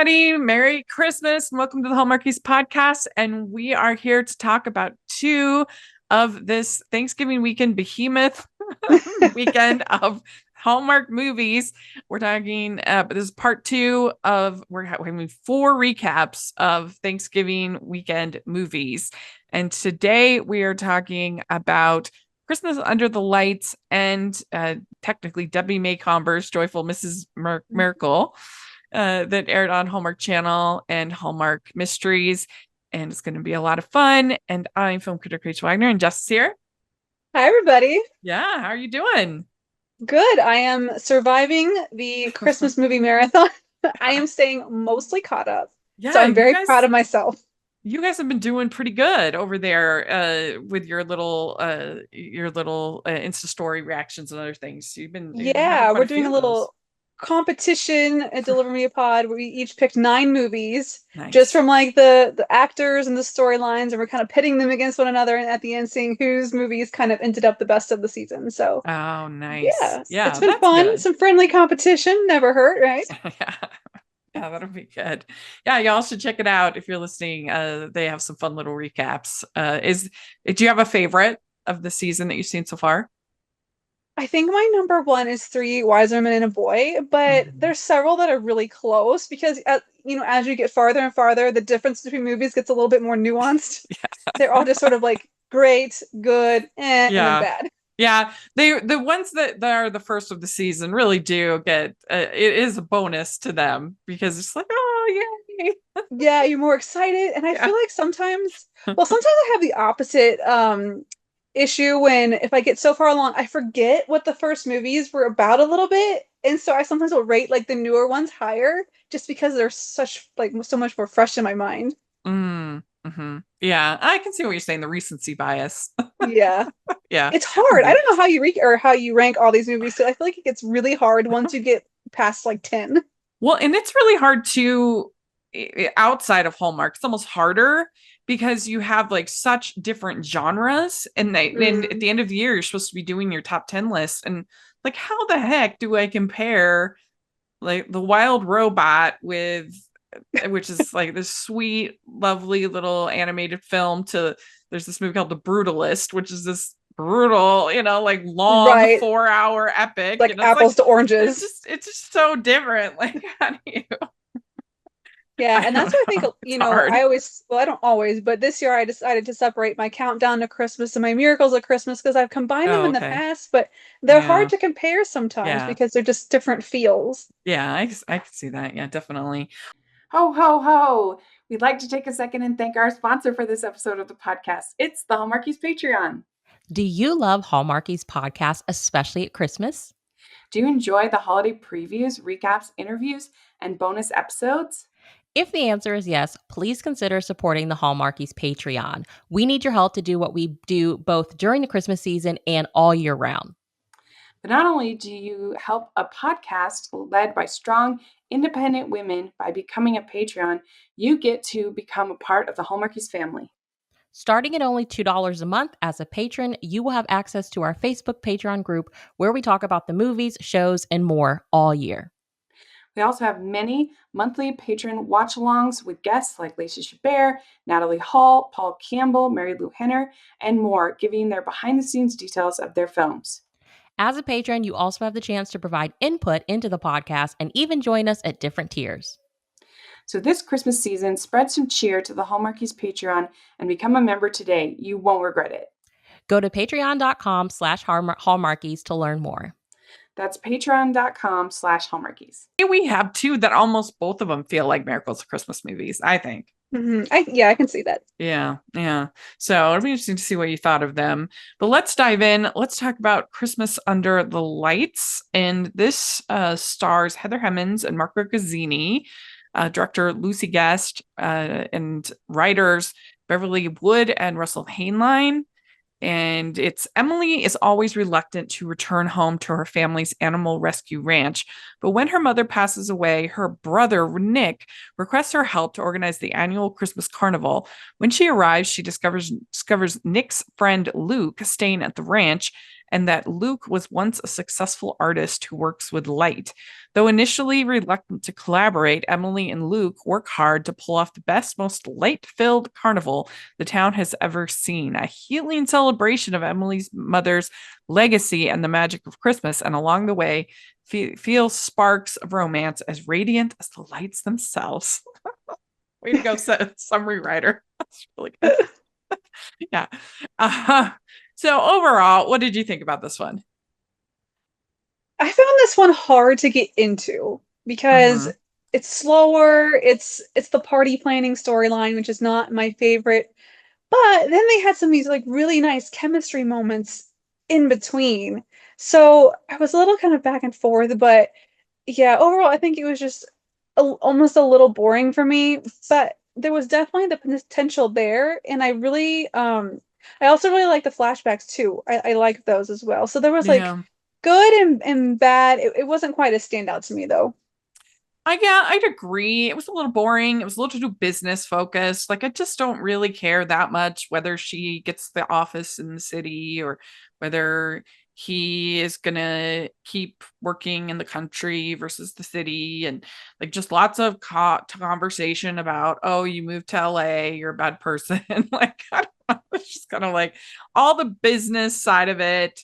everybody. Merry Christmas. And welcome to the Hallmarkies podcast. And we are here to talk about two of this Thanksgiving weekend behemoth weekend of Hallmark movies. We're talking, but this is part two of, we're having four recaps of Thanksgiving weekend movies. And today we are talking about Christmas Under the Lights and technically Debbie May Comber's Joyful Mrs. Miracle. That aired on Hallmark Channel and Hallmark Mysteries. And it's going to be a lot of fun. And I'm film critic Rachel Wagner, and Jess is here. Hi, everybody. Yeah, how are you doing? Good. I am surviving the Christmas movie marathon. I am staying mostly caught up. Yeah, So I'm very proud of myself. You guys have been doing pretty good over there with your little Insta story reactions and other things. You've been having Yeah, quite we're a few doing a of those. little competition at Deliver Me a Pod where we each picked 9 movies just Nice. from like the actors and the storylines, and we're kind of pitting them against one another, and at the end seeing whose movies kind of ended up the best of the season. So Oh, nice. yeah, Yeah, it's been that's fun. good. Some friendly competition, never hurt, right? Yeah. Yeah, that'll be good. Yeah, y'all should check it out if you're listening. They have some fun little recaps. Do you have a favorite of the season that you've seen so far? I think my number one is Three Wise Women and a Boy, but Mhm. there's several that are really close because, as you get farther and farther, the difference between movies gets a little bit more nuanced. They're all just sort of like great, good, and then Yeah. bad. Yeah, the ones that are the first of the season really do get it is a bonus to them because it's like, oh yay. Yeah, you're more excited, and I Yeah. feel like sometimes I have the opposite issue when if I get so far along, I forget what the first movies were about a little bit, and so I sometimes will rate like the newer ones higher just because they're such like so much more fresh in my mind. Yeah, I can see what you're saying, the recency bias. Yeah. Yeah. It's hard. I don't know how you how you rank all these movies. So I feel like it gets really hard once you get past like 10. Well, and it's really hard to outside of Hallmark. It's almost harder because you have like such different genres, and at Mm, the end of the year, you're supposed to be doing your top 10 list. And like, how the heck do I compare like the Wild Robot with, which is like this sweet, lovely little animated film, to there's this movie called The Brutalist, which is this brutal, like long right. 4-hour epic. Like And it's like apples to oranges. it's just so different. Like, how do you Yeah, I and don't that's what I think, know. It's hard. I don't always, but this year I decided to separate my countdown to Christmas and my miracles of Christmas because I've combined them Oh, in the okay. past, but they're hard Yeah. to compare sometimes Yeah. because they're just different feels. Yeah. I can see that. Yeah, definitely. Ho, ho, ho. We'd like to take a second and thank our sponsor for this episode of the podcast. It's the Hallmarkies Patreon. Do you love Hallmarkies podcast, especially at Christmas? Do you enjoy the holiday previews, recaps, interviews, and bonus episodes? If the answer is yes, please consider supporting the Hallmarkies Patreon. We need your help to do what we do both during the Christmas season and all year round. But not only do you help a podcast led by strong, independent women by becoming a Patreon, you get to become a part of the Hallmarkies family. Starting at only $2 a month as a patron, you will have access to our Facebook Patreon group where we talk about the movies, shows, and more all year. We also have many monthly patron watch-alongs with guests like Lacey Chabert, Natalie Hall, Paul Campbell, Mary Lou Henner, and more, giving their behind-the-scenes details of their films. As a patron, you also have the chance to provide input into the podcast and even join us at different tiers. So this Christmas season, spread some cheer to the Hallmarkies Patreon and become a member today. You won't regret it. Go to patreon.com/hallmarkies to learn more. That's patreon.com/hallmarkies. We have two that almost both of them feel like Miracles of Christmas movies, I think. I can see that. Yeah. So it'll be interesting to see what you thought of them. But let's dive in. Let's talk about Christmas Under the Lights. And this stars Heather Hemmings and Mark Ragazzini, director Lucy Guest, and writers Beverly Wood and Russell Hainline. And it's Emily is always reluctant to return home to her family's animal rescue ranch. But when her mother passes away, her brother, Nick, requests her help to organize the annual Christmas carnival. When she arrives, she discovers Nick's friend Luke staying at the ranch and that Luke was once a successful artist who works with light. Though initially reluctant to collaborate, Emily and Luke work hard to pull off the best, most light-filled carnival the town has ever seen, a healing celebration of Emily's mother's legacy and the magic of Christmas, and along the way, feel sparks of romance as radiant as the lights themselves. Way to go, summary writer. That's really good. Yeah. So overall, what did you think about this one? I found this one hard to get into because it's slower. It's the party planning storyline, which is not my favorite. But then they had some of these like really nice chemistry moments in between. So I was a little kind of back and forth, but yeah, overall I think it was just almost a little boring for me, but there was definitely the potential there, and I also really like the flashbacks too. I like those as well. So there was like good and bad. It wasn't quite a standout to me though. Yeah, I'd agree. It was a little boring. It was a little too business focused. Like, I just don't really care that much whether she gets the office in the city or whether he is gonna keep working in the country versus the city, and like just lots of conversation about, oh, you moved to LA, you're a bad person. Like, I don't know. It's just kind of like all the business side of it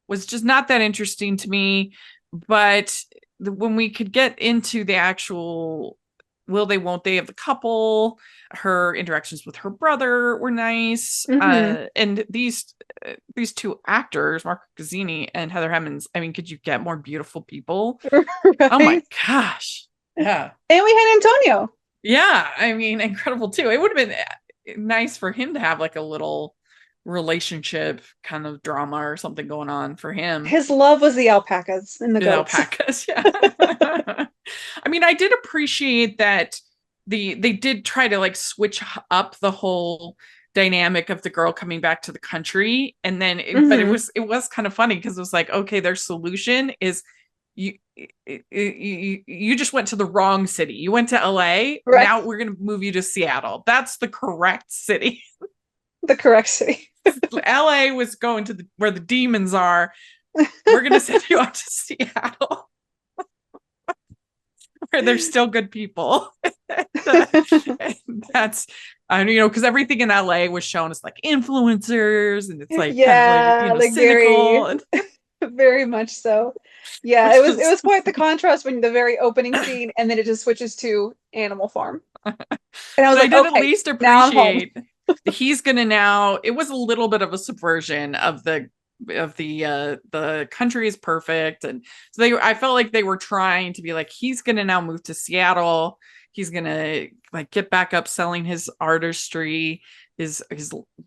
was just not that interesting to me. But when we could get into the actual will they won't they of the couple, her interactions with her brother were nice. And these two actors, Mark Gazzini and Heather Hemmings, I mean, could you get more beautiful people? Right? Oh my gosh. Yeah. And we had Antonio. Yeah, I mean, incredible too. It would have been nice for him to have like a little relationship kind of drama or something going on for him. His love was the alpacas and the goats. Alpacas, yeah. I mean, I did appreciate that they did try to like switch up the whole dynamic of the girl coming back to the country, and then but it was kind of funny because it was like, okay, their solution is you just went to the wrong city. You went to LA. Right. Now we're going to move you to Seattle. That's the correct city. The correct city. LA was going to where the demons are. We're going to send you out to Seattle where there's still good people. And that's, because everything in LA was shown as like influencers, and it's like, kind of like, cynical. Very much so. Yeah, it was quite the contrast when the very opening scene, and then it just switches to Animal Farm. And I was like, I did at least appreciate he's gonna now. It was a little bit of a subversion of the country is perfect, and so I felt like they were trying to be like, he's gonna now move to Seattle. He's gonna like get back up selling his artistry, his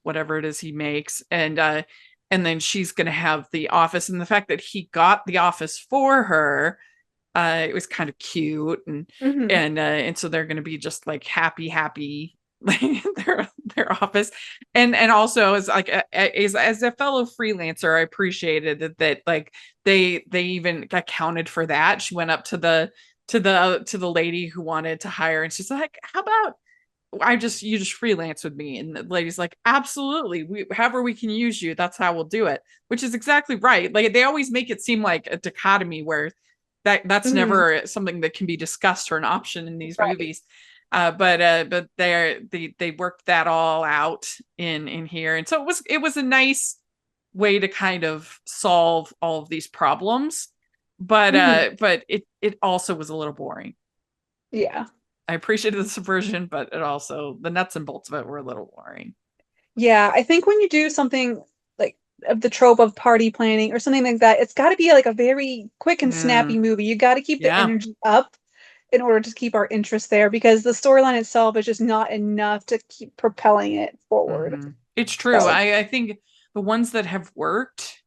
whatever it is he makes, and then she's gonna have the office. And the fact that he got the office for her, it was kind of cute, and so they're gonna be just like happy. Like their office, and also as like as a fellow freelancer, I appreciated that like they even accounted for that. She went up to the lady who wanted to hire, and she's like, how about you just freelance with me? And the lady's like, absolutely, however we can use you, that's how we'll do it. Which is exactly right. Like, they always make it seem like a dichotomy where that's never something that can be discussed or an option in these movies. But they worked that all out in here, and so it was a nice way to kind of solve all of these problems, but it also was a little boring. Yeah, I appreciated the subversion, but it also, the nuts and bolts of it were a little boring. Yeah, I think when you do something like of the trope of party planning or something like that, it's got to be like a very quick and snappy movie. You got to keep the energy up in order to keep our interest there, because the storyline itself is just not enough to keep propelling it forward. It's true. So, I think the ones that have worked,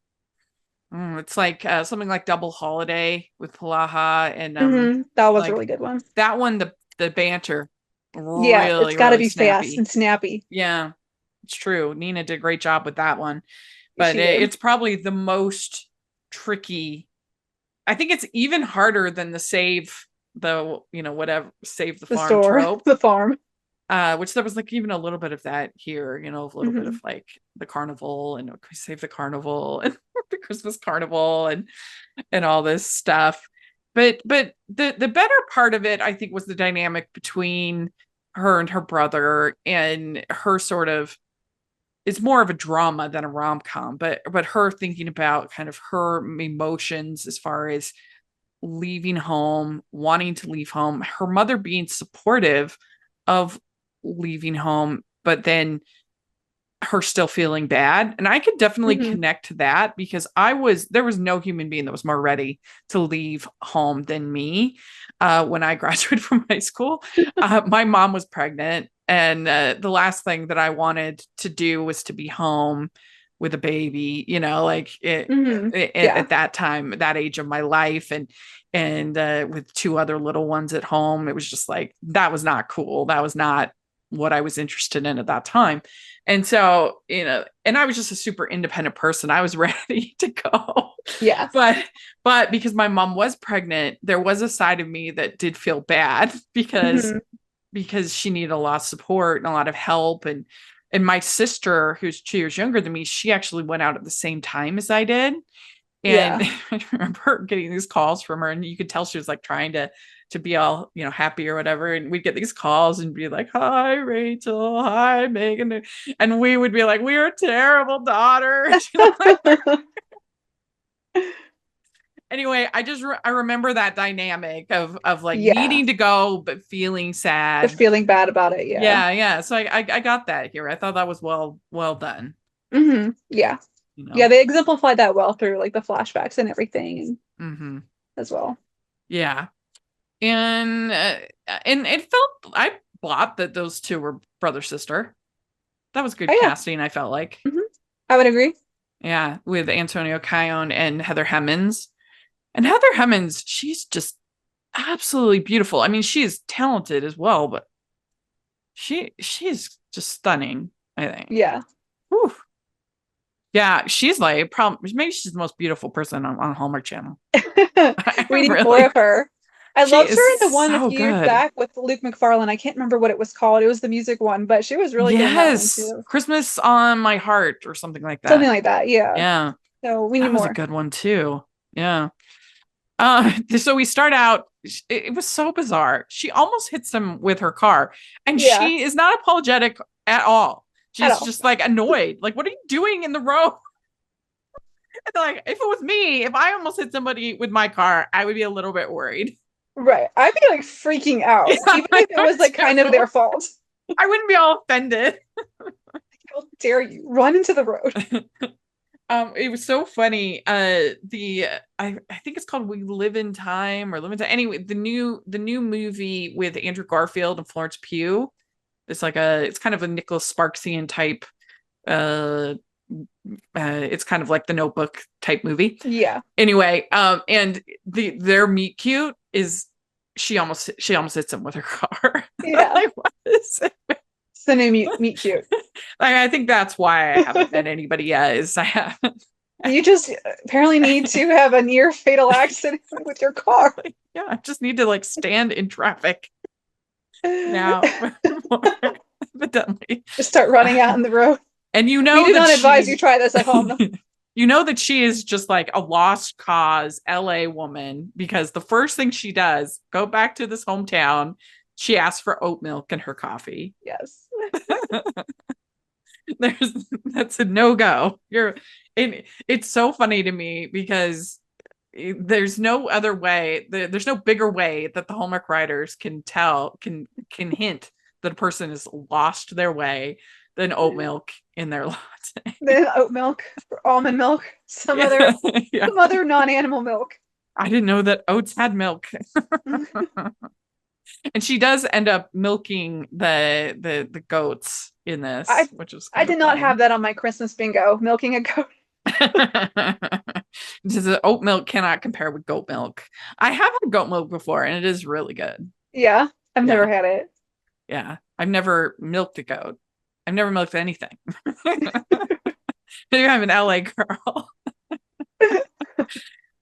it's like something like Double Holiday with Palaha, and that was a really good one. That one, the banter, it's got to be snappy. Fast and snappy. Yeah, it's true. Nina did a great job with that one, but it's probably the most tricky. I think it's even harder than the save the farm trope. The farm. which there was like even a little bit of that here, a little bit of like the carnival and save the carnival and the Christmas carnival and all this stuff. But the better part of it, I think, was the dynamic between her and her brother, and her sort of, it's more of a drama than a rom-com, but her thinking about kind of her emotions as far as leaving home, wanting to leave home, her mother being supportive of leaving home, but then her still feeling bad. And I could definitely connect to that, because there was no human being that was more ready to leave home than me. When I graduated from high school, my mom was pregnant, and the last thing that I wanted to do was to be home with a baby, at that time, that age of my life, and with two other little ones at home. It was just like, that was not cool. That was not what I was interested in at that time. And so, and I was just a super independent person. I was ready to go. Yeah. But because my mom was pregnant, there was a side of me that did feel bad, because she needed a lot of support and a lot of help. And my sister, who's 2 years younger than me, she actually went out at the same time as I did. And I remember getting these calls from her, and you could tell she was like trying to be all, happy or whatever. And we'd get these calls and be like, "Hi, Rachel. Hi, Megan." And we would be like, "We are terrible daughters." Anyway, I remember that dynamic of like needing to go, but feeling sad. But feeling bad about it. Yeah. Yeah. So I got that here. I thought that was well done. Yeah. Yeah, they exemplified that well through like the flashbacks and everything as well. Yeah. And it felt, I bought that those two were brother sister. That was good casting, I felt like. I would agree. Yeah, with Antonio Cayenne and Heather Hemmons. And Heather Hemmons, she's just absolutely beautiful. I mean, she is talented as well, but she's just stunning, I think. Yeah. Whew. Yeah, she's like, maybe she's the most beautiful person on Hallmark Channel. We need more of her. I loved her in the one so a few years back with Luke McFarlane. I can't remember what it was called. It was the music one, but she was really good in that one too. Christmas on My Heart or something like that. Something like that, yeah. Yeah. So we need more. That was a good one too. Yeah. So we start out, it was so bizarre. She almost hits him with her car, and she is not apologetic at all. She's just like annoyed. Like, what are you doing in the road? And like, if it was me, if I almost hit somebody with my car, I would be a little bit worried. Right. I'd be like freaking out, even if it was like kind of their fault. I wouldn't be all offended. How dare you run into the road? It was so funny. I think it's called We Live in Time or Live in Time. Anyway, the new movie with Andrew Garfield and Florence Pugh. It's kind of a Nicholas Sparksian type. It's kind of like the Notebook type movie. Yeah. Anyway, and their meet cute is she almost hits him with her car. Yeah. Like, what is it? It's the new meet cute. Like, I think that's why I haven't met anybody yet. Is I haven't. You just apparently need to have a near fatal accident with your car. Yeah, I just need to like stand in traffic now. Evidently, just start running out in the road. And we do not advise you try this at home. You know that she is just like a lost cause LA woman, because the first thing she does, go back to this hometown, she asks for oat milk in her coffee. Yes. That's a no-go. It's so funny to me, because there's no other way. There's no bigger way that the Hallmark writers can hint that a person has lost their way than oat milk in their latte. Then oat milk, almond milk, some other non-animal milk. I didn't know that oats had milk. And she does end up milking the goats in this, which was I did not have that on my Christmas bingo, milking a goat. Oat milk cannot compare with goat milk. I have had goat milk before, and it is really good. Yeah, I've never had it. Yeah, I've never milked a goat. I've never milked anything. Maybe I'm an LA girl.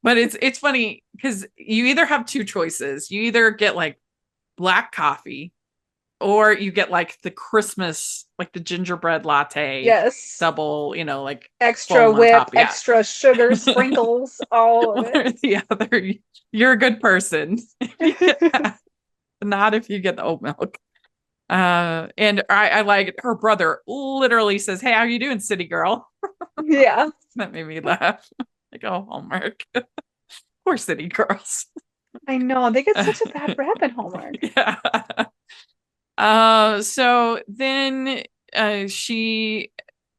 But it's funny because you either have two choices. You either get like black coffee or you get like the Christmas, like the gingerbread latte, Yes. double, like Extra foam on whip, top. Yeah. extra sugar, sprinkles, all of Or it. the other, you're a good person. Not if you get the oat milk. And I like her brother literally says, "Hey, how you doing, city girl?" Yeah. That made me laugh. Like, oh, Hallmark. Poor city girls. I know. They get such a bad rap in Hallmark. Yeah. So then she's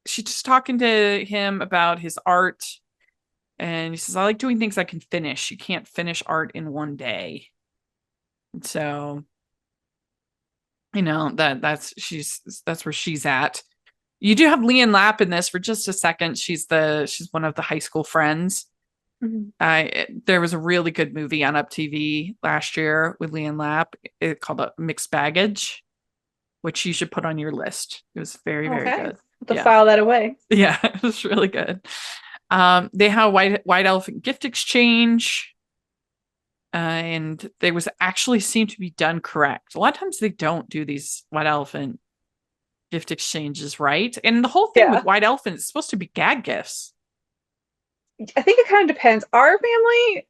just talking to him about his art, and he says, "I like doing things I can finish. You can't finish art in one day." And so, that's where she's at. You do have Leanne Lapp in this for just a second. She's one of the high school friends. There was a really good movie on Up TV last year with Leanne Lapp, called Mixed Baggage, which you should put on your list. It was very, very good. To file that away. Yeah, it was really good. They have a white elephant gift exchange, and they was actually seem to be done correct. A lot of times they don't do these white elephant gift exchanges right, and the whole thing with white elephant is supposed to be gag gifts. I think it kind of depends. Our family,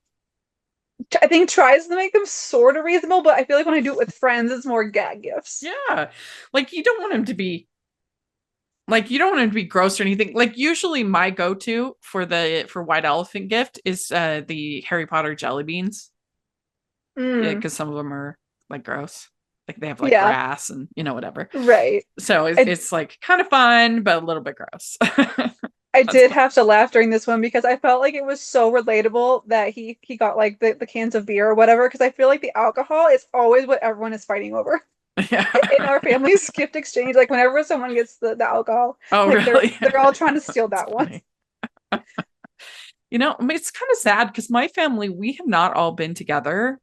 I think, tries to make them sort of reasonable, but I feel like when I do it with friends, it's more gag gifts. Yeah, like you don't want them to be gross or anything. Like usually my go-to for white elephant gift is the Harry Potter jelly beans. Yeah, because some of them are like gross. Like they have like grass and whatever. Right. So it's like kind of fun, but a little bit gross. I did have to laugh during this one because I felt like it was so relatable that he got like the cans of beer or whatever, because I feel like the alcohol is always what everyone is fighting over. Yeah. In our family's gift exchange, like whenever someone gets the alcohol, like really? They're all trying to steal that one. It's kind of sad because my family, we have not all been together,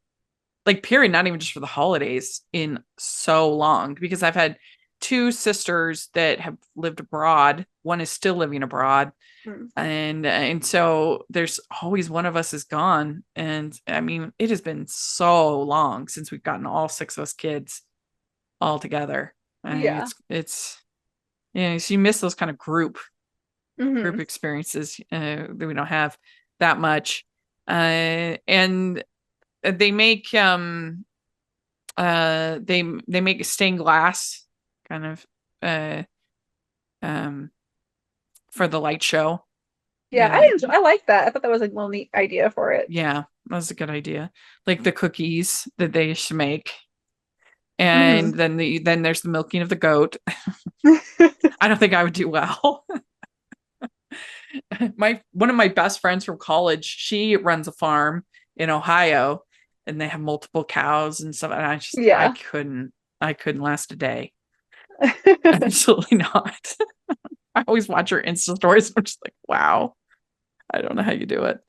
like period, not even just for the holidays, in so long, because I've had two sisters that have lived abroad. One is still living abroad. And so there's always one of us is gone. And I mean, it has been so long since we've gotten all six of us kids all together. It's so you miss those kind of group experiences that we don't have that much. And they make they make stained glass kind of for the light show. I like that. I thought that was a little neat idea for it. Yeah, that was a good idea. Like the cookies that they should make. And then there's the milking of the goat. I don't think I would do well. One of my best friends from college, she runs a farm in Ohio, and they have multiple cows and stuff. And I couldn't last a day. Absolutely not. I always watch her Insta stories. And I'm just like, wow, I don't know how you do it.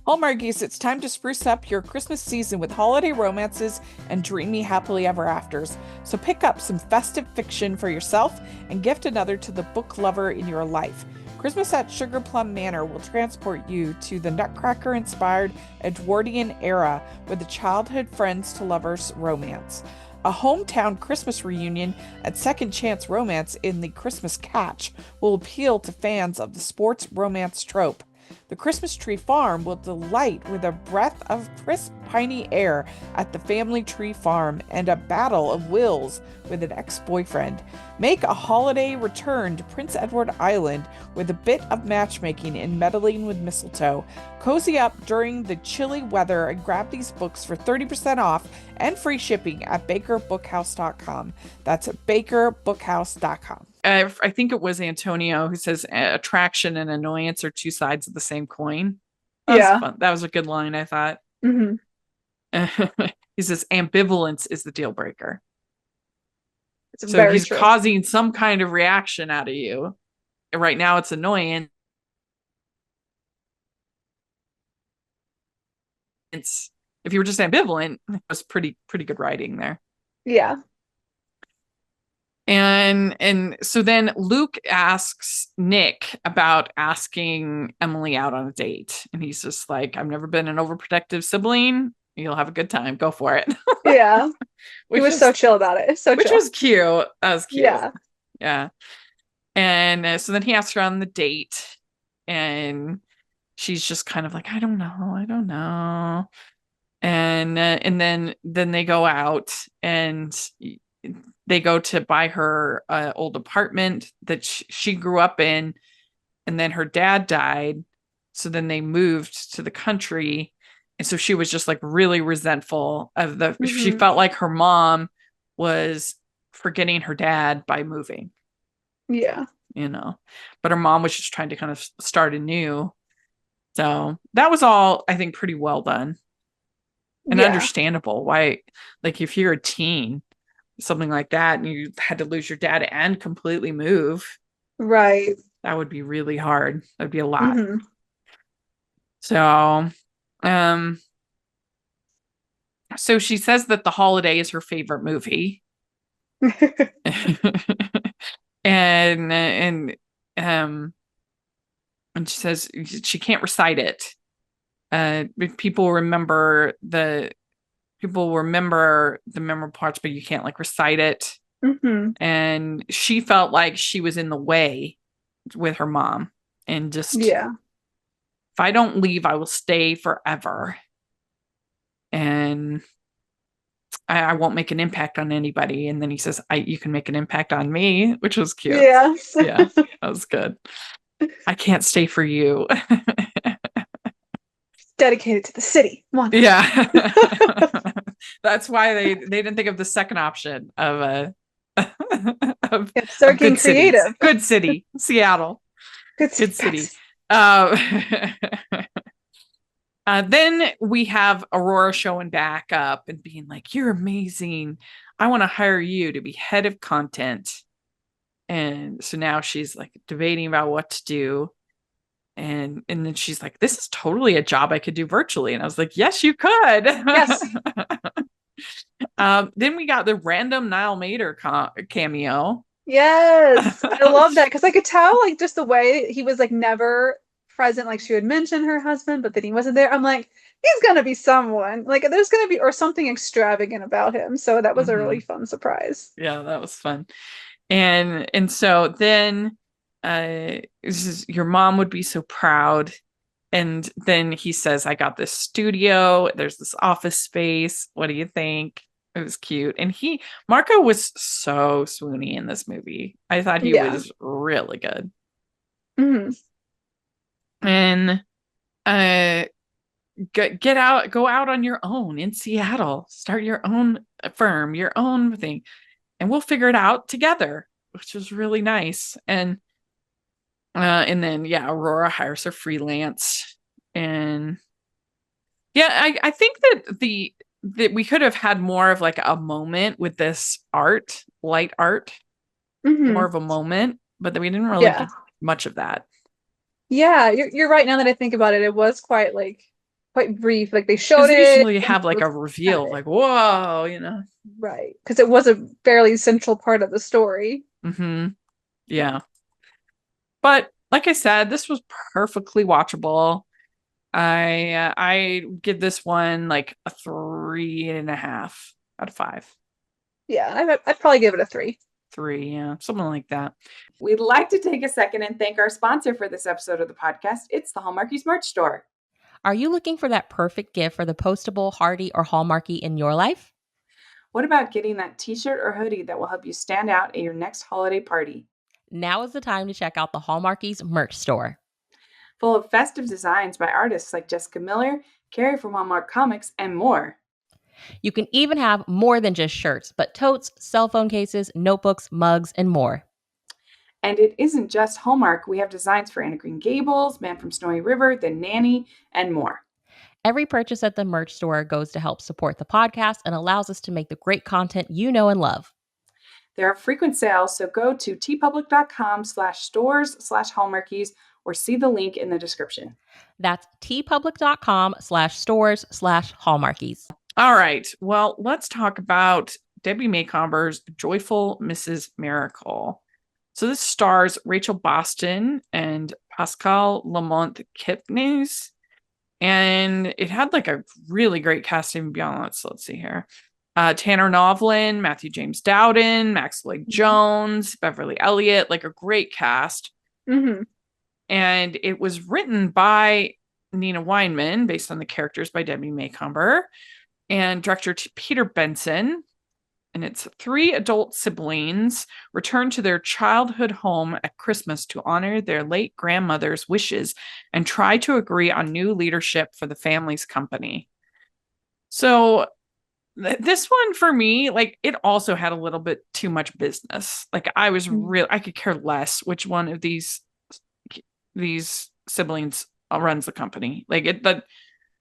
Hallmarkies, it's time to spruce up your Christmas season with holiday romances and dreamy happily ever afters. So pick up some festive fiction for yourself and gift another to the book lover in your life. Christmas at Sugar Plum Manor will transport you to the Nutcracker-inspired Edwardian era with a childhood friends to lovers romance. A hometown Christmas reunion at Second Chance Romance in the Christmas Catch will appeal to fans of the sports romance trope. The Christmas Tree Farm will delight with a breath of crisp, piney air at the family tree farm and a battle of wills with an ex-boyfriend. Make a holiday return to Prince Edward Island with a bit of matchmaking and meddling with mistletoe. Cozy up during the chilly weather and grab these books for 30% off and free shipping at bakerbookhouse.com. That's bakerbookhouse.com. I think it was Antonio who says attraction and annoyance are two sides of the same coin. That was fun. That was a good line, I thought. He says ambivalence is the deal breaker. So he's causing some kind of reaction out of you. Right now it's annoying. If you were just ambivalent, it was pretty good writing there. Yeah. And so then Luke asks Nick about asking Emily out on a date. And he's just like, I've never been an overprotective sibling. You'll have a good time. Go for it. Yeah. He Which was so chill about it. So which chill. was cute. That was cute. Yeah. Yeah. And so then he asks her on the date, and she's just kind of like, I don't know. And then they go out, and they go to buy her old apartment that she grew up in, and then her dad died, so then they moved to the country, and so she was just like really resentful of she felt like her mom was forgetting her dad by moving. Yeah. But her mom was just trying to kind of start anew. So that was all, I think, pretty well done and understandable. Why, like, if you're a teen, something like that, and you had to lose your dad and completely move, right, that would be really hard. That'd be a lot. So so she says that The Holiday is her favorite movie. and she says she can't recite it. People remember the memorable parts, but you can't like recite it. And she felt like she was in the way with her mom, and just, if I don't leave, I will stay forever, and I won't make an impact on anybody. And then he says, you can make an impact on me, which was cute. Yeah, that was good. I can't stay for you. Dedicated to the city. Yeah. That's why they didn't think of the second option of start getting creative. Cities. Good city, Seattle. Good city. Then we have Aurora showing back up and being like, "You're amazing. I want to hire you to be head of content." And so now she's like debating about what to do. And then she's like, "This is totally a job I could do virtually." And I was like, "Yes, you could." Yes. Then we got the random Niall Mater cameo. Yes. I love that, because I could tell, like, just the way he was like never present. Like, she would mention her husband, but then he wasn't there. I'm like, he's gonna be someone, like, there's gonna be, or something extravagant about him. So that was a really fun surprise. Yeah, that was fun. And so then your mom would be so proud. And then he says, "I got this studio. There's this office space. What do you think?" It was cute. And Marco was so swoony in this movie. I thought he was really good. And go out on your own in Seattle, start your own firm, your own thing, and we'll figure it out together, which was really nice. And then Aurora hires her freelance. And I think that we could have had more of like a moment with this light art, more of a moment, but that we didn't really get much of that. Yeah, you're right. Now that I think about it, it was quite brief. Like, they showed it. They usually have like a reveal, like, whoa, Right, because it was a fairly central part of the story. Yeah. But like I said, this was perfectly watchable. I give this one like a 3.5 out of 5. Yeah, I'd probably give it a 3. 3, yeah, something like that. We'd like to take a second and thank our sponsor for this episode of the podcast. It's the Hallmarkies merch store. Are you looking for that perfect gift for the postable, hardy, or Hallmarky in your life? What about getting that t-shirt or hoodie that will help you stand out at your next holiday party? Now is the time to check out the Hallmarkies merch store. Full of festive designs by artists like Jessica Miller, Carrie from Hallmark Comics, and more. You can even have more than just shirts, but totes, cell phone cases, notebooks, mugs, and more. And it isn't just Hallmark. We have designs for Anna Green Gables, Man from Snowy River, The Nanny, and more. Every purchase at the merch store goes to help support the podcast and allows us to make the great content you know and love. There are frequent sales, so go to tpublic.com/stores/Hallmarkies or see the link in the description. That's tpublic.com/stores/Hallmarkies. All right. Well, let's talk about Debbie Maycomber's Joyful Mrs. Miracle. So this stars Rachel Boston and Pascal Lamont Kipnis. And it had like a really great casting beyond that. So let's see here. Tanner Novlin, Matthew James Dowden, Max Lloyd Jones, Beverly Elliott, like a great cast. Mm-hmm. And it was written by Nina Weinman, based on the characters by Debbie Maycomber, and director Peter Benson. And it's 3 adult siblings return to their childhood home at Christmas to honor their late grandmother's wishes and try to agree on new leadership for the family's company. So this one for me, like, it also had a little bit too much business. Like, I could care less which one of these siblings runs the company. Like, that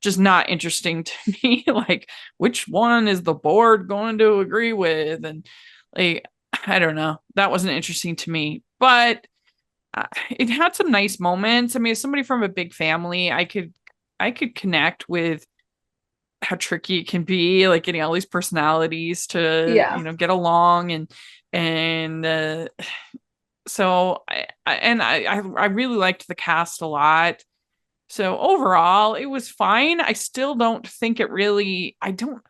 just not interesting to me. Like, which one is the board going to agree with? And like, I don't know. That wasn't interesting to me, but it had some nice moments. I mean, as somebody from a big family, I could connect with how tricky it can be, like getting all these personalities to, get along. So I really liked the cast a lot. So overall, it was fine. I still don't think it really, I don't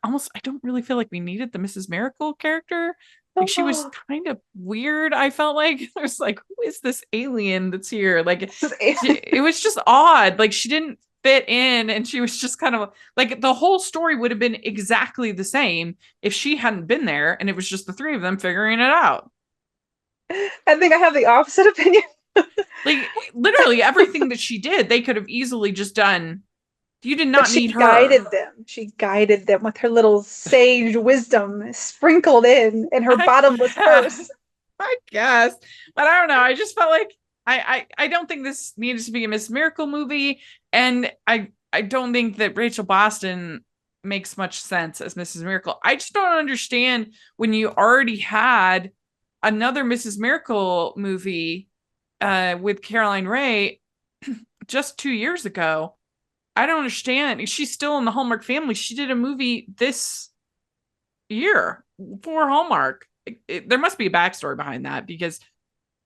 really feel like we needed the Mrs. Miracle character. Like, she was kind of weird. I felt like there's like, who is this alien that's here? Like, it was just odd. Like, she didn't fit in, and she was just kind of like, the whole story would have been exactly the same if she hadn't been there and it was just the 3 of them figuring it out. I think I have the opposite opinion. Like, literally everything that she did, they could have easily just done. You did not need her. She guided them with her little sage wisdom sprinkled in her bottomless purse. I guess. But I don't know. I just felt like I don't think this needed to be a Miss Miracle movie. And I don't think that Rachel Boston makes much sense as Mrs. Miracle. I just don't understand when you already had another Mrs. Miracle movie with Caroline Rhea just 2 years ago. I don't understand. She's still in the Hallmark family. She did a movie this year for Hallmark. There must be a backstory behind that, because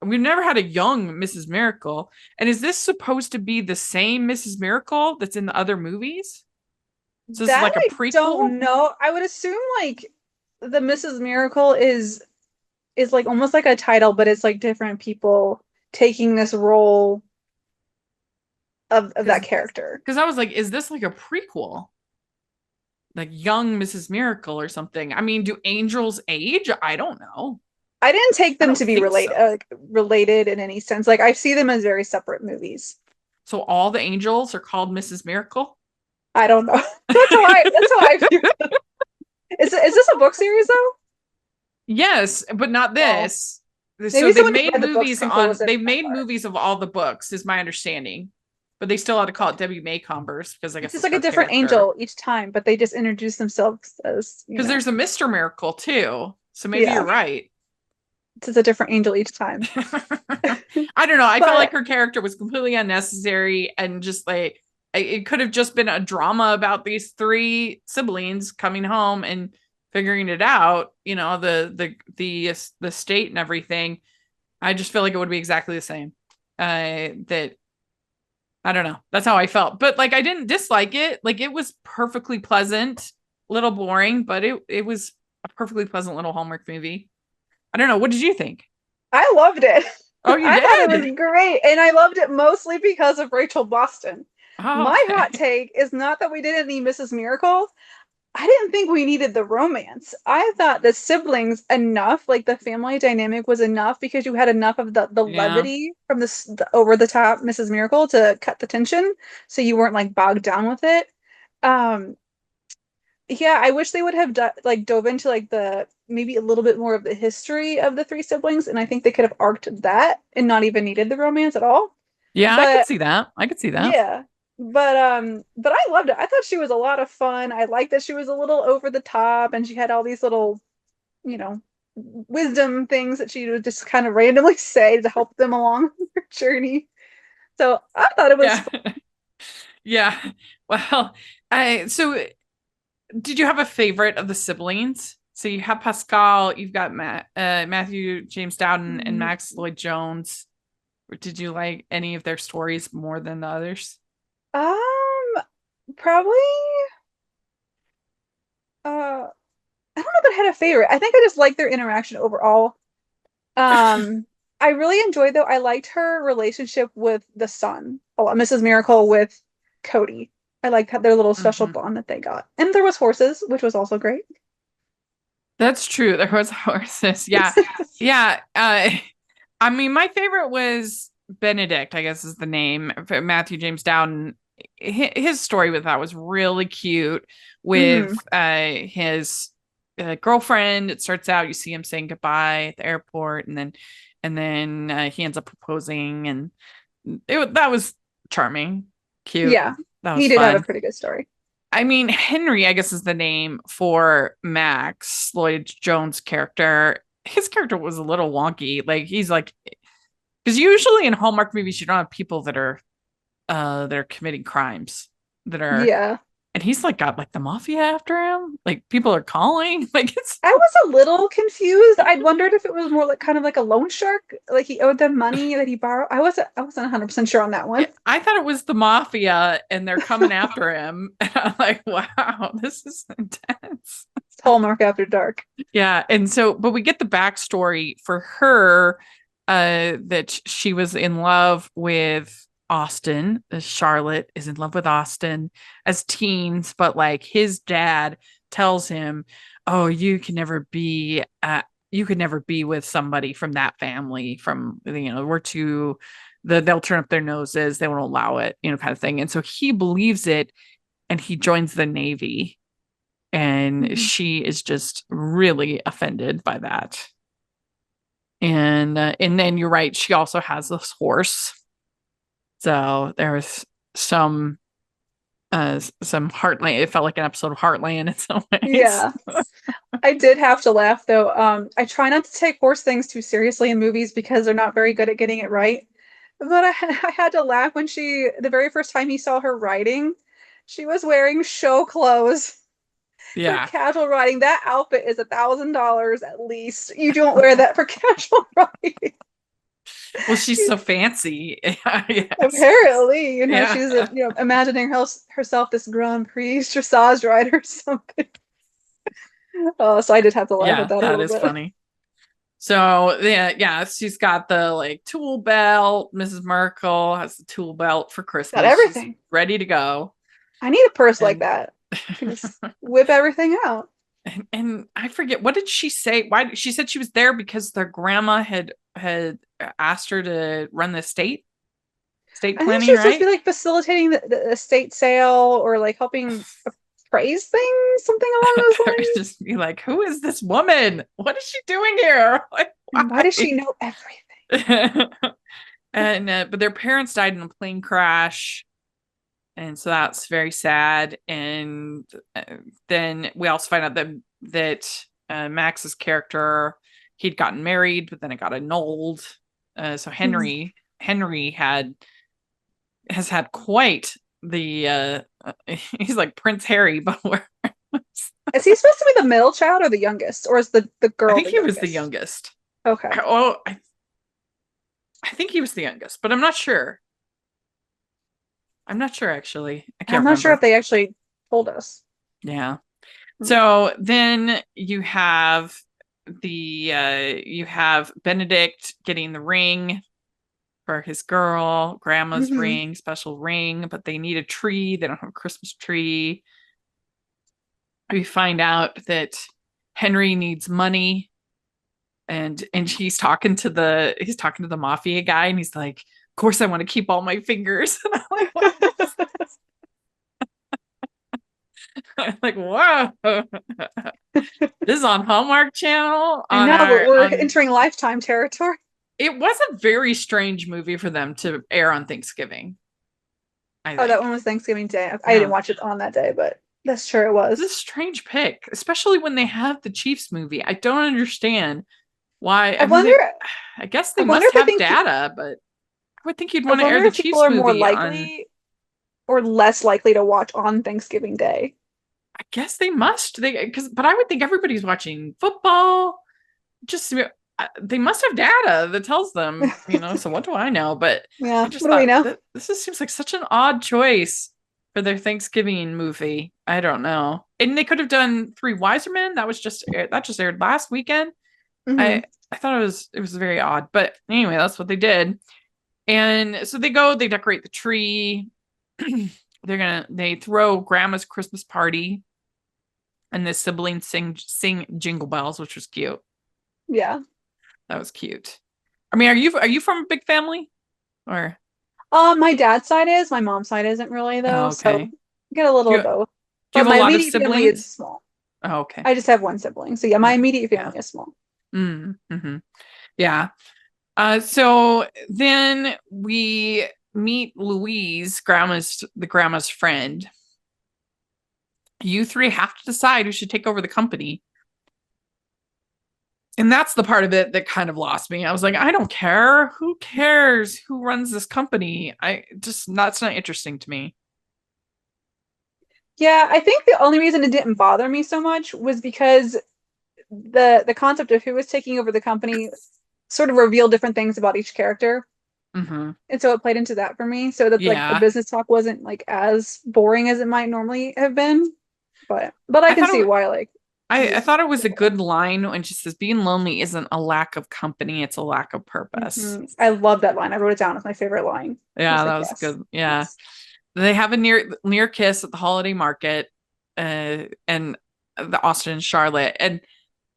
we've never had a young Mrs. Miracle. And is this supposed to be the same Mrs. Miracle that's in the other movies? So this is like a prequel? I don't know. I would assume like the Mrs. Miracle is like almost like a title, but it's like different people taking this role of that character. Because I was like, is this like a prequel? Like young Mrs. Miracle or something? I mean, do angels age? I don't know. I didn't take them to be related in any sense. Like, I see them as very separate movies. So all the angels are called Mrs. Miracle? I don't know. That's how I view them. Is this a book series though? Yes, but not this. Oh. So they've made movies of all the books, is my understanding. But they still had to call it Debbie Maycomber's, because I guess it's like a different angel each time, but they just introduce themselves as, because there's a Mr. Miracle too. So maybe you're right. It's a different angel each time. I don't know. I felt like her character was completely unnecessary, and just like, it could have just been a drama about these 3 siblings coming home and figuring it out, the state and everything. I just feel like it would be exactly the same. I don't know. That's how I felt. But like, I didn't dislike it. Like, it was perfectly pleasant, little boring, but it was a perfectly pleasant little Hallmark movie. I don't know. What did you think? I loved it. Oh, you did? I thought it was great. And I loved it mostly because of Rachel Boston. My hot take is not that we didn't need Mrs. Miracle. I didn't think we needed the romance. I thought the siblings enough, like the family dynamic was enough, because you had enough of the levity from the over the top Mrs. Miracle to cut the tension, so you weren't like bogged down with it. Yeah, I wish they would have dove into like maybe a little bit more of the history of the 3 siblings, and I think they could have arced that and not even needed the romance at all. Yeah, I could see that. Yeah. But I loved it. I thought she was a lot of fun. I liked that she was a little over the top, and she had all these little, wisdom things that she would just kind of randomly say to help them along their journey. So I thought it was fun. Yeah. Well, so did you have a favorite of the siblings? So you have Pascal, you've got Matthew James Dowden, and Max Lloyd Jones. Did you like any of their stories more than the others? Probably, I don't know that I had a favorite. I think I just liked their interaction overall. Um, I really enjoyed, though, I liked her relationship with the son, Mrs. Miracle with Cody. I liked their little special Mhm. bond that they got. And there was horses, which was also great. That's true. There was horses. Yeah. Yeah. I mean, my favorite was Benedict, I guess is the name. Matthew James Dowden. His story with that was really cute with Hmm. his girlfriend. It starts out, you see him saying goodbye at the airport, and then he ends up proposing, and that was charming, cute. Yeah, That he was did have a fun. pretty good story. I mean, Henry, I guess, is the name for Max, Lloyd Jones' character. His character was a little wonky. Like he's like, because usually in Hallmark movies, you don't have people that are committing crimes that are, Yeah. and he's like got like the mafia after him. Like people are calling. Like it's I was a little confused. I wondered if it was more like kind of like a loan shark, like he owed them money that he borrowed. I wasn't 100% sure on that one. I thought it was the mafia and they're coming after him. And I'm like, wow, this is intense. It's Hallmark After Dark. Yeah. And so, but we get the backstory for her, that she was in love with Austin. Charlotte is in love with Austin as teens, but like his dad tells him, "Oh, you could never be with somebody from that family. From we're too they'll turn up their noses, they won't allow it, kind of thing." And so he believes it, and he joins the Navy, and Mhm. she is just really offended by that. And then you're right, she also has this horse. So there's some some Heartland. It felt like an episode of Heartland in some ways. Yeah. I did have to laugh though. I try not to take horse things too seriously in movies because they're not very good at getting it right. But I had to laugh when the very first time he saw her riding, she was wearing show clothes for Yeah. casual riding. That outfit is $1,000 at least. You don't wear that for casual riding. Well, she's so fancy. Yes. Apparently, Yeah. she's imagining herself this Grand Prix dressage rider or something. Oh, so I did have to laugh at Yeah, that a that little is bit. funny. So yeah, she's got the like tool belt. Mrs. Merkel has the tool belt for Got Christmas. She's everything. ready to go. I need a purse like And that. I can just whip everything out. and I forget, what did she say? Why she said she was there because their grandma had asked her to run the estate I think planning, she's supposed to right? be like facilitating the estate sale or like helping appraise things, something along those Or lines. just be like, who is this woman? What is she doing here? Like, And why does she why? know everything? And but their parents died in a plane crash, and so that's very sad. And then we also find out that Max's character, he'd gotten married, but then it got annulled. So Hmm. Henry has had quite the he's like Prince Harry, but where Is he supposed to be the middle child or the youngest? Or is the I girl think the he was the youngest? youngest. Okay. I think he was the youngest, but I'm not sure. I'm not sure actually. I I'm can't not sure if remember. they actually told us. Yeah. Hmm. So then you have Benedict getting the ring for his girl, grandma's Hmm. ring, special ring, but they need a tree. They don't have a Christmas tree. We find out that Henry needs money, and he's talking to the mafia guy, and he's like, of course I want to keep all my fingers. And I'm like, what? I'm like, whoa. This is on Hallmark Channel I on know, but our we're on entering Lifetime territory. it was a very strange movie for them to air on Thanksgiving, I Oh, that think. one was Thanksgiving Day. I didn't Yeah. watch it on that day, but that's sure it was. This is a strange pick, especially when they have the Chiefs movie. I don't understand why. I I mean, wonder. I guess I they wonder must if they have think. data, but I would think you'd I want to air wonder the if people Chiefs are more movie on. likely or less likely to watch on Thanksgiving Day. I guess they must. But I would think everybody's watching football. Just they must have data that tells them. So what do I know? But Yeah. I just What do we thought know? that seems like such an odd choice for their Thanksgiving movie. I don't know. And they could have done Three Wiser Men. That just aired last weekend. Mhm. I thought it was very odd, but anyway, that's what they did. And so they decorate the tree. They throw grandma's Christmas party, and the siblings sing Jingle Bells, which was cute. Yeah. That was cute. I mean, are you from a big family? Or My dad's side is, my mom's side isn't really though. oh, okay. So get a little Do of both. you But have a my lot of immediate family is siblings? small. Oh, okay. I just have one sibling. So yeah, my immediate family Yeah. is small. Mm-hmm. Yeah. So then we meet Louise, the grandma's friend. You three have to decide who should take over the company. And that's the part of it that kind of lost me. I was like, I don't care. Who cares who runs this company? That's not interesting to me. Yeah, I think the only reason it didn't bother me so much was because the concept of who was taking over the company sort of revealed different things about each character. Mm-hmm. And so it played into that for me. So that like the Yeah. business talk wasn't like as boring as it might normally have been. But I can see why like I thought it was a good line when she says being lonely isn't a lack of company, it's a lack of purpose. I love that line. I wrote it down as my favorite line. Yeah, like, that was yes. good. Yeah. Yes. They have a near kiss at the holiday market, and the Austin and Charlotte. And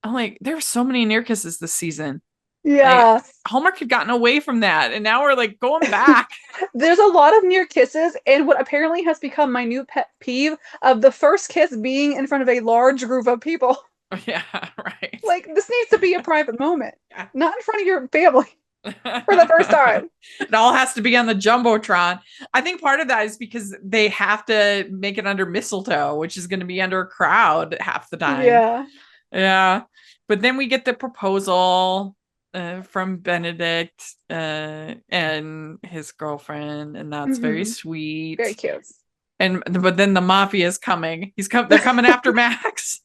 I'm like, there were so many near kisses this season. Yeah. Like, Hallmark had gotten away from that, and now we're like going back. There's a lot of near kisses, and what apparently has become my new pet peeve of the first kiss being in front of a large group of people. Yeah, right. Like, this needs to be a private moment, Yeah. not in front of your family for the first time. It all has to be on the Jumbotron. I think part of that is because they have to make it under mistletoe, which is going to be under a crowd half the time. Yeah. Yeah. But then we get the proposal from Benedict and his girlfriend, and that's very sweet. Very cute. But then the mafia is coming. They're coming after Max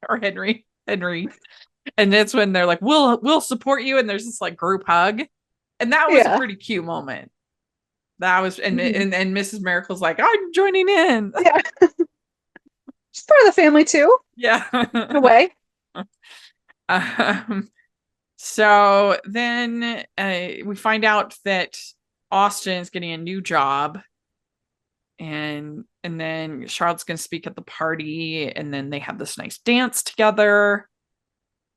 or Henry. And that's when they're like, we'll support you. And there's this like group hug. And that was a pretty cute moment. That was, and Mrs. Miracle's like, I'm joining in. Yeah. She's part of the family too. Yeah. In a way. So then we find out that Austin is getting a new job. And then Charlotte's going to speak at the party. And then they have this nice dance together.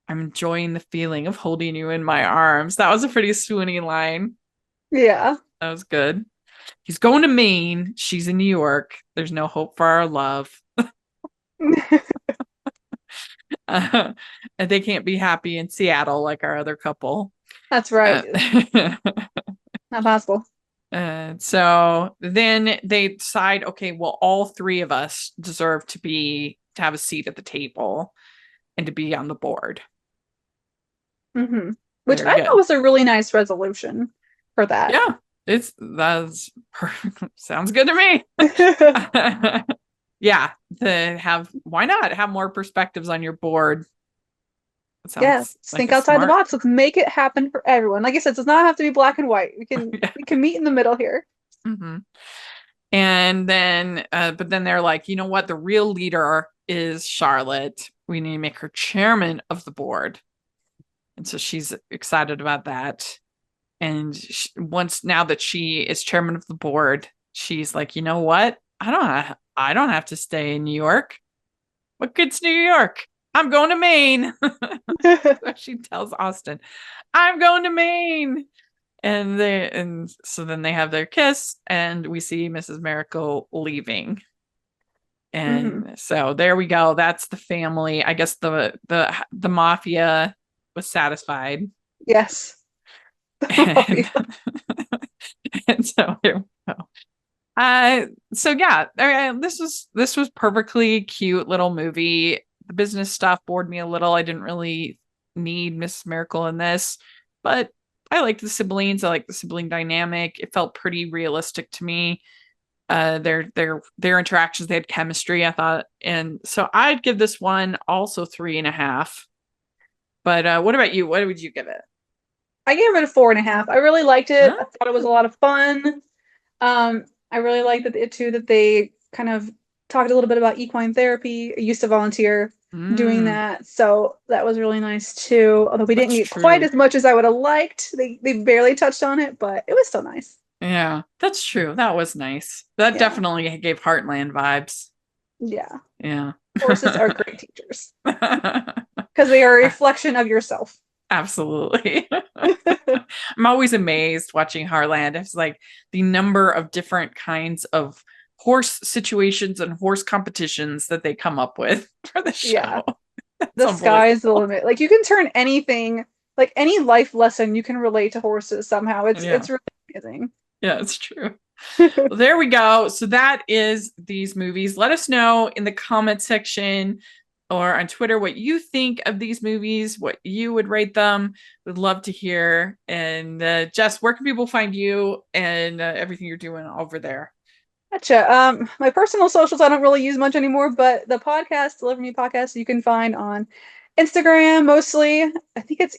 I'm enjoying the feeling of holding you in my arms. That was a pretty swoony line. Yeah. That was good. He's going to Maine. She's in New York. There's no hope for our love. And they can't be happy in Seattle like our other couple. That's right. Not possible. So then they decide, okay, well, all three of us deserve to have a seat at the table and to be on the board. Which I thought was a really nice resolution for that. Yeah, that's sounds good to me. Yeah, why not have more perspectives on your board? Yes, think outside the box. Let's make it happen for everyone. Like I said, it does not have to be black and white. We can meet in the middle here. And then, but then they're like, you know what? The real leader is Charlotte. We need to make her chairman of the board. And so she's excited about that. And now that she is chairman of the board, she's like, you know what? I don't have to stay in New York. What good's New York? I'm going to Maine. So she tells Austin, I'm going to Maine. And so then they have their kiss, and we see Mrs. Miracle leaving. And so there we go. That's the family. I guess the mafia was satisfied. Yes. And so here we go. So yeah, this was perfectly cute little movie. The business stuff bored me a little. I didn't really need Mrs. Miracle in this, but I liked the siblings. I liked the sibling dynamic. It felt pretty realistic to me. Their interactions, they had chemistry, I thought. And so I'd give this one also 3.5. But what about you? What would you give it? I gave it a 4.5. I really liked it. I thought it was a lot of fun. I really liked that they kind of talked a little bit about equine therapy. I used to volunteer doing that, so that was really nice too. Although we didn't get quite as much as I would have liked. They barely touched on it, but it was still nice. Yeah, that's true. That was nice. That definitely gave Heartland vibes. Yeah. Yeah. Horses are great teachers because they are a reflection of yourself. Absolutely. I'm always amazed watching Heartland. It's like the number of different kinds of horse situations and horse competitions that they come up with for the show. Yeah. The sky is the limit. Like you can turn anything, like any life lesson you can relate to horses somehow. It's really amazing. Yeah, it's true. Well, there we go. So that is these movies. Let us know in the comment section or on Twitter what you think of these movies, what you would rate them. We'd love to hear. And Jess, where can people find you and everything you're doing over there? Gotcha. My personal socials I don't really use much anymore, but the podcast, Deliver Me Podcast, you can find on Instagram mostly. I think it's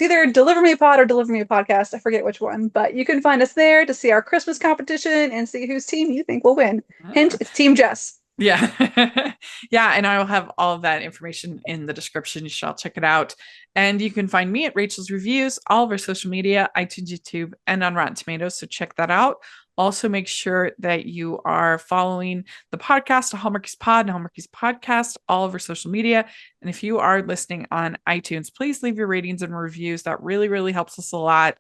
either Deliver Me a Pod or Deliver Me a Podcast. I forget which one, but you can find us there to see our Christmas competition and see whose team you think will win. Hint, it's Team Jess. Yeah. Yeah. And I will have all of that information in the description. You should all check it out. And you can find me at Rachel's Reviews, all of our social media, iTunes, YouTube, and on Rotten Tomatoes. So check that out. Also, make sure that you are following the podcast, Hallmarkies Pod and Hallmarkies Podcast, all over social media. And if you are listening on iTunes, please leave your ratings and reviews. That really, really helps us a lot.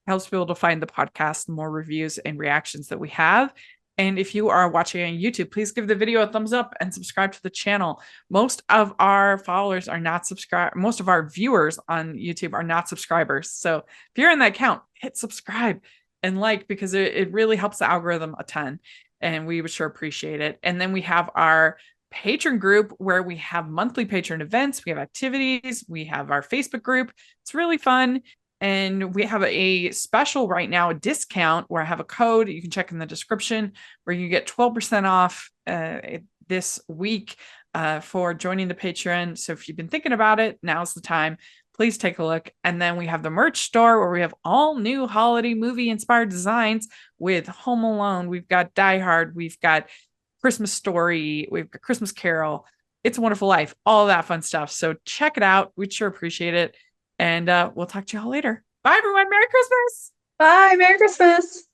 Helps people to find the podcast, the more reviews and reactions that we have. And if you are watching on YouTube, please give the video a thumbs up and subscribe to the channel. Most of our followers are not subscribed. Most of our viewers on YouTube are not subscribers. So if you're in that count, hit subscribe and like, because it really helps the algorithm a ton. And we would sure appreciate it. And then we have our patron group where we have monthly patron events. We have activities. We have our Facebook group. It's really fun. And we have a special right now, a discount where I have a code you can check in the description where you get 12% off this week for joining the Patreon. So if you've been thinking about it, now's the time. Please take a look. And then we have the merch store where we have all new holiday movie inspired designs with Home Alone. We've got Die Hard. We've got Christmas Story. We've got Christmas Carol. It's a Wonderful Life. All that fun stuff. So check it out. We'd sure appreciate it. And we'll talk to you all later. Bye, everyone. Merry Christmas. Bye. Merry Christmas.